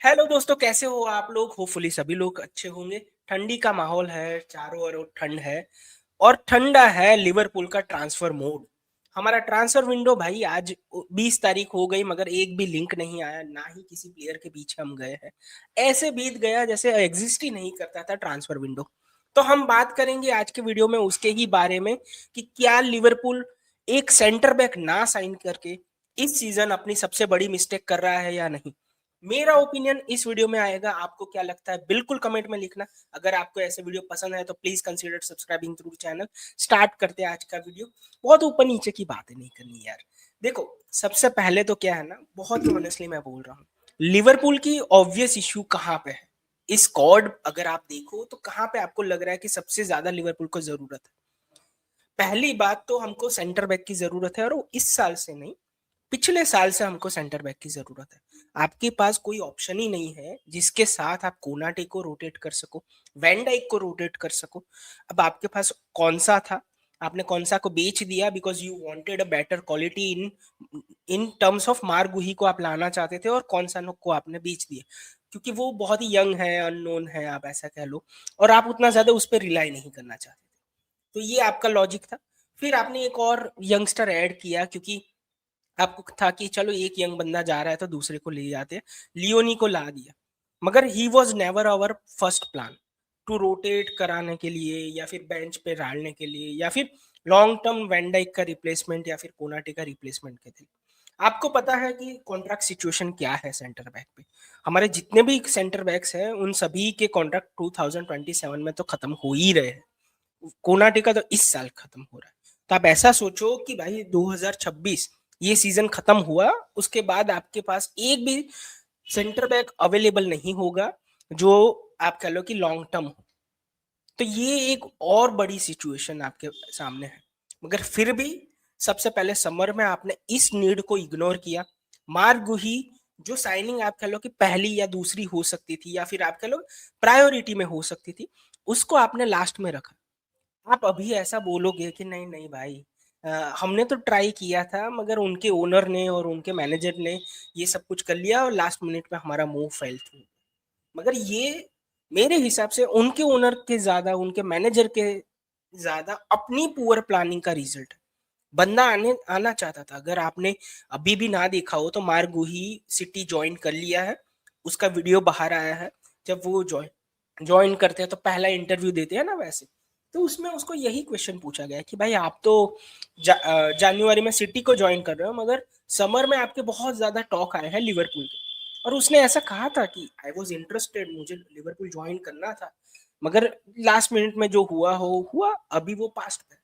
Hello दोस्तों, कैसे हो आप लोग? होपफुली सभी लोग अच्छे होंगे। ठंडी का माहौल है, चारों ओर ठंड है और ठंडा है लिवरपूल का ट्रांसफर मोड। हमारा ट्रांसफर विंडो भाई आज 20 तारीख हो गई, मगर एक भी लिंक नहीं आया, ना ही किसी प्लेयर के पीछे हम गए हैं। ऐसे बीत गया जैसे एग्जिस्ट ही नहीं करता था ट्रांसफर विंडो। तो हम बात करेंगे आज के वीडियो में उसके ही बारे में कि क्या लिवरपूल एक सेंटर बैक ना साइन करके इस सीजन अपनी सबसे बड़ी मिस्टेक कर रहा है या नहीं। मेरा ओपिनियन इस वीडियो में आएगा, आपको क्या लगता है बिल्कुल कमेंट में लिखना। अगर आपको ऐसे वीडियो पसंद है तो please consider subscribing through channel. Start करते हैं आज का वीडियो। बहुत ऊपर नीचे की बातें नहीं करनी यार। देखो, सबसे पहले तो क्या है ना, बहुत ही ऑनेस्टली मैं बोल रहा हूँ, लिवरपूल की ऑब्वियस इश्यू कहाँ पे है। इस स्क्वाड अगर आप देखो तो कहाँ पे आपको लग रहा है कि सबसे ज्यादा लिवरपूल को जरूरत है। पहली बात तो हमको सेंटर बैक की जरूरत है, और वो इस साल से नहीं, पिछले साल से हमको सेंटर बैक की जरूरत है। आपके पास कोई ऑप्शन ही नहीं है जिसके साथ आप कोनाटे को रोटेट कर सको, वैन डाइक को रोटेट कर सको। अब आपके पास कौन सा था, आपने कौन सा को बेच दिया because you wanted a better quality in in terms of मार्ग गुही को आप लाना चाहते थे, और कौन सा को आपने बेच दिया क्योंकि वो बहुत ही यंग है, अननोन है, आप ऐसा कह लो, और आप उतना ज्यादा उस पर रिलाई नहीं करना चाहते थे। तो ये आपका लॉजिक था। फिर आपने एक और यंगस्टर ऐड किया क्योंकि आपको था कि चलो एक यंग बंदा जा रहा है तो दूसरे को ले जाते हैं। लियोनी को ला दिया, मगर he was never our first plan to rotate कराने के लिए या फिर बेंच पे डालने के लिए या फिर लॉन्ग टर्म वेंडाइक का रिप्लेसमेंट या फिर कोनाटे का रिप्लेसमेंट के लिए। आपको पता है कि कॉन्ट्रैक्ट सिचुएशन क्या है सेंटर बैक पे। हमारे जितने भी सेंटर बैक्स हैं उन सभी के कॉन्ट्रैक्ट 2027 में तो खत्म हो ही रहे हैं। कोनाटे का तो इस साल खत्म हो रहा है। तो आप ऐसा सोचो कि भाई 2026 ये सीजन खत्म हुआ, उसके बाद आपके पास एक भी सेंटर बैक अवेलेबल नहीं होगा जो आप कह लो कि लॉन्ग टर्म हो। तो ये एक और बड़ी सिचुएशन आपके सामने है। मगर फिर भी सबसे पहले समर में आपने इस नीड को इग्नोर किया। मार्ग गुही जो साइनिंग आप कह लो कि पहली या दूसरी हो सकती थी या फिर आप कह लो प्रायोरिटी में हो सकती थी, उसको आपने लास्ट में रखा। आप अभी ऐसा बोलोगे कि नहीं नहीं भाई, हमने तो ट्राई किया था मगर उनके ओनर ने और उनके मैनेजर ने ये सब कुछ कर लिया और लास्ट मिनट में हमारा मुंह फेल थी। मगर ये मेरे हिसाब से उनके ओनर के ज्यादा, उनके मैनेजर के ज्यादा अपनी पुअर प्लानिंग का रिजल्ट है। बंदा आना चाहता था। अगर आपने अभी भी ना देखा हो तो मार्गू ही सिटी ज्वाइन कर लिया है। उसका वीडियो बाहर आया है। जब वो ज्वाइन करते हैं तो पहला इंटरव्यू देते हैं ना वैसे, तो उसमें उसको यही क्वेश्चन पूछा गया कि भाई आप तो जनवरी में सिटी को ज्वाइन कर रहे हो, मगर समर में आपके बहुत ज्यादा टॉक आए हैं लिवरपूल के। और उसने ऐसा कहा था कि आई वॉज इंटरेस्टेड, मुझे लिवरपूल ज्वाइन करना था, मगर लास्ट मिनट में जो हुआ हो हुआ, अभी वो पास्ट में।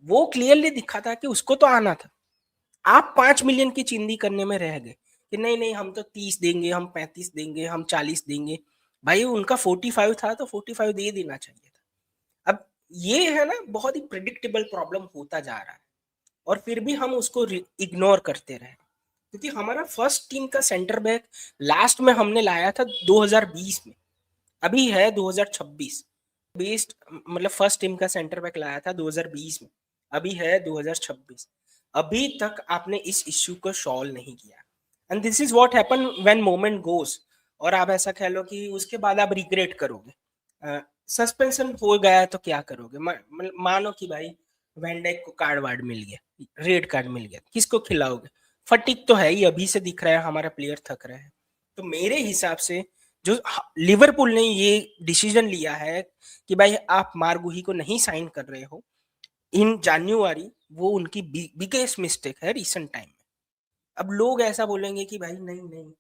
वो क्लियरली दिखा था कि उसको तो आना था। आप 5 मिलियन की चिंदी करने में रह गए कि नहीं नहीं हम तो 30 देंगे, हम 35 देंगे, हम 40 देंगे। भाई उनका 45 था तो 45 दे देना चाहिए था। अब ये है ना, बहुत ही प्रिडिक्टेबल प्रॉब्लम होता जा रहा है और फिर भी हम उसको इग्नोर करते रहे क्योंकि हमारा फर्स्ट टीम का सेंटर बैक लास्ट में हमने लाया था 2020 में, अभी है 2026। बेस्ट मतलब फर्स्ट टीम का सेंटर बैक लाया था 2020 में, अभी है 2026। अभी तक आपने इस इश्यू को सॉल्व नहीं किया। And this is what happen when moment goes. और आप ऐसा कह लो कि उसके बाद आप रिग्रेट करोगे। सस्पेंशन हो गया तो क्या करोगे? मानो कि भाई वैनडाइक को कार्ड वार्ड मिल गया, रेड कार्ड मिल गया, किसको खिलाओगे? फटीक तो है ही, अभी से दिख रहा है हमारा प्लेयर थक रहे हैं। तो मेरे हिसाब से जो लिवरपूल ने ये डिसीजन लिया है कि भाई आप मार्गुही को नहीं साइन कर रहे हो इन जनवरी, वो उनकी बिगेस्ट मिस्टेक है रिसेंट टाइम में। अब लोग ऐसा बोलेंगे कि भाई नहीं नहीं,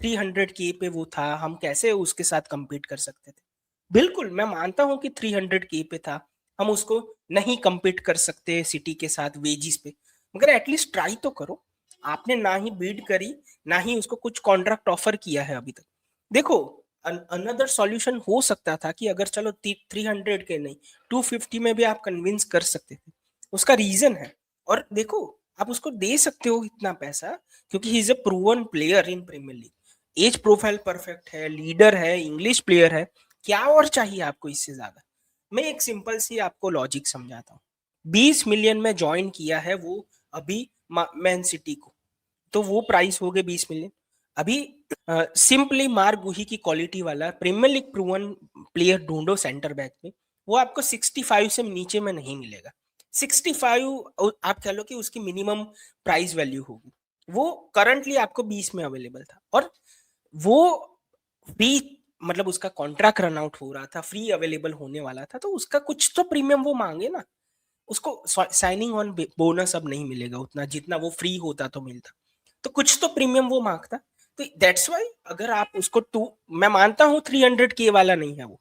300K पे वो था, हम कैसे उसके साथ compete कर सकते थे। बिल्कुल मैं मानता हूं कि 300K पे था, हम उसको नहीं compete कर सकते सिटी के साथ वेजिस पे, मगर एटलीस्ट ट्राई तो करो। आपने ना ही बीड करी, ना ही उसको कुछ कॉन्ट्रैक्ट ऑफर किया है अभी तक। देखो, अनदर सॉल्यूशन हो सकता था कि अगर चलो 300 के नहीं, 250 में भी आप कन्विंस कर सकते थे। उसका रीजन है। और देखो, आप उसको दे सकते हो इतना पैसा क्योंकि he is a proven player in premier league. Age profile perfect है, लीडर है, इंग्लिश प्लेयर है। क्या और चाहिए आपको इससे ज्यादा? मैं एक सिंपल सी आपको लॉजिक समझाता हूँ। 20 मिलियन में ज्वाइन किया है वो अभी मैन सिटी को, तो वो प्राइस हो गए 20 मिलियन। अभी सिंपली मार्क गुही की क्वालिटी वाला प्रीमियर लीग प्रूवन प्लेयर ढूंढो सेंटर बैक में, वो आपको 65 से नीचे में नहीं मिलेगा। 65 आप कह लो कि उसकी मिनिमम प्राइस वैल्यू होगी। वो करंटली आपको 20 में अवेलेबल था, और वो फ्री, मतलब उसका कॉन्ट्रैक्ट रन आउट हो रहा था, फ्री अवेलेबल होने वाला था, तो उसका कुछ तो प्रीमियम वो मांगे ना। उसको साइनिंग ऑन बोनस अब नहीं मिलेगा उतना जितना वो फ्री होता तो मिलता, तो कुछ तो प्रीमियम वो मांगता। तो दैट्स वाई अगर आप उसको मैं मानता हूँ 300K वाला नहीं है वो,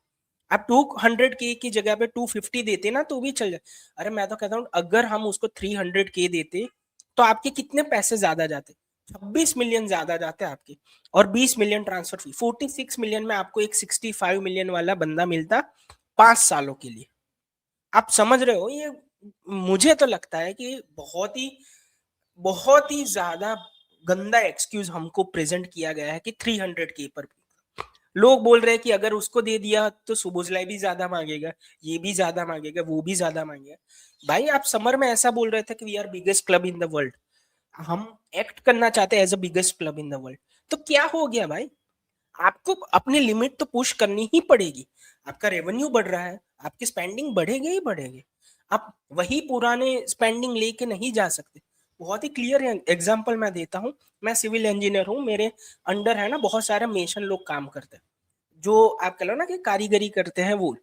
आप 200K की जगह पे 250 देते ना तो भी चल जाए। अरे मैं तो कहता हूँ अगर हम उसको 300K देते तो आपके कितने पैसे ज्यादा जाते, 26 मिलियन ज्यादा जाते आपके, और 20 मिलियन ट्रांसफर फी, 46 मिलियन में आपको एक 65 मिलियन वाला बंदा मिलता 5 सालों के लिए। आप समझ रहे हो ये? मुझे तो लगता है कि बहुत ही ज्यादा गंदा एक्सक्यूज हमको प्रेजेंट किया गया है कि 300K पर लोग बोल रहे हैं कि अगर उसको दे दिया तो सुबोजलाई भी ज्यादा मांगेगा, ये भी ज्यादा मांगेगा, वो भी ज्यादा मांगेगा। भाई आप समर में ऐसा बोल रहे थे कि we are biggest club in the world, हम एक्ट करना चाहते हैं as a biggest club in the world, तो क्या हो गया भाई? आपको अपनी लिमिट तो पुश करनी ही पड़ेगी। आपका रेवेन्यू बढ़ रहा है, आपकी स्पेंडिंग बढ़ेगी ही बढ़ेगी। आप वही पुराने स्पेंडिंग लेके नहीं जा सकते। बहुत ही क्लियर एग्जांपल मैं देता हूँ। मैं सिविल इंजीनियर हूँ, मेरे अंडर है ना बहुत सारे मेशन लोग काम करते हैं, जो आप कह लो ना कि कारीगरी करते हैं वो।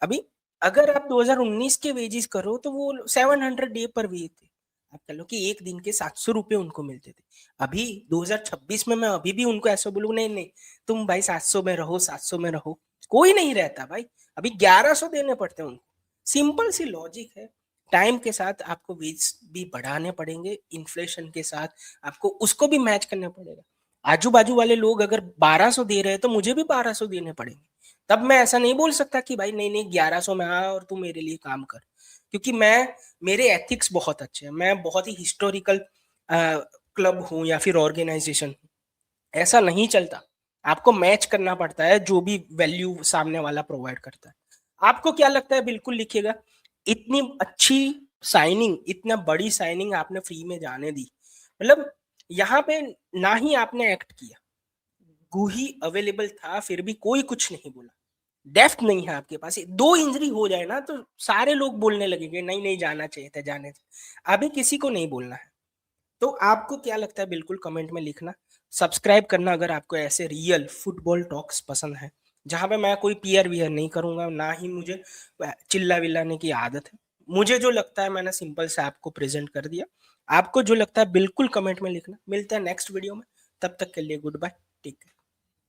अभी अगर आप 2019 के वेजेस करो तो वो 700 डे पर वे थे। आप कह लो कि एक दिन के 700 रुपए उनको मिलते थे। अभी 2026 में मैं अभी भी उनको ऐसा बोलूँ, नहीं नहीं तुम भाई 700 में रहो, 700 में रहो, कोई नहीं रहता भाई। अभी 1100 देने पड़ते हैं उनको। सिंपल सी लॉजिक है। टाइम के साथ आपको वेज भी बढ़ाने पड़ेंगे, इन्फ्लेशन के साथ आपको उसको भी मैच करना पड़ेगा। आजू बाजू वाले लोग अगर 1200 दे रहे हैं तो मुझे भी 1200 देने पड़ेंगे। तब मैं ऐसा नहीं बोल सकता कि भाई नहीं नहीं 1100 में आ और तू मेरे लिए काम कर, क्योंकि मेरे एथिक्स बहुत अच्छे हैं, मैं बहुत ही हिस्टोरिकल क्लब हूँ या फिर ऑर्गेनाइजेशन। ऐसा नहीं चलता, आपको मैच करना पड़ता है जो भी वैल्यू सामने वाला प्रोवाइड करता है। आपको क्या लगता है? बिल्कुल लिखिएगा। इतनी अच्छी साइनिंग, इतना बड़ी साइनिंग आपने फ्री में जाने दी, मतलब यहाँ पे ना ही आपने एक्ट किया, गुही अवेलेबल था फिर भी कोई कुछ नहीं बोला। डेफ्थ नहीं है आपके पास, दो इंजरी हो जाए ना तो सारे लोग बोलने लगेंगे नहीं नहीं जाना चाहिए था, जाने चाहिए। अभी किसी को नहीं बोलना है। तो आपको क्या लगता है बिल्कुल कमेंट में लिखना। सब्सक्राइब करना अगर आपको ऐसे रियल फुटबॉल टॉक्स पसंद है, जहां पे मैं कोई पीयर वियर नहीं करूंगा, ना ही मुझे चिल्ला विल्लाने की आदत है। मुझे जो लगता है मैंने सिंपल से आपको प्रेजेंट कर दिया। आपको जो लगता है बिल्कुल कमेंट में लिखना। मिलते हैं नेक्स्ट वीडियो में, तब तक के लिए गुड बाय, टेक केयर।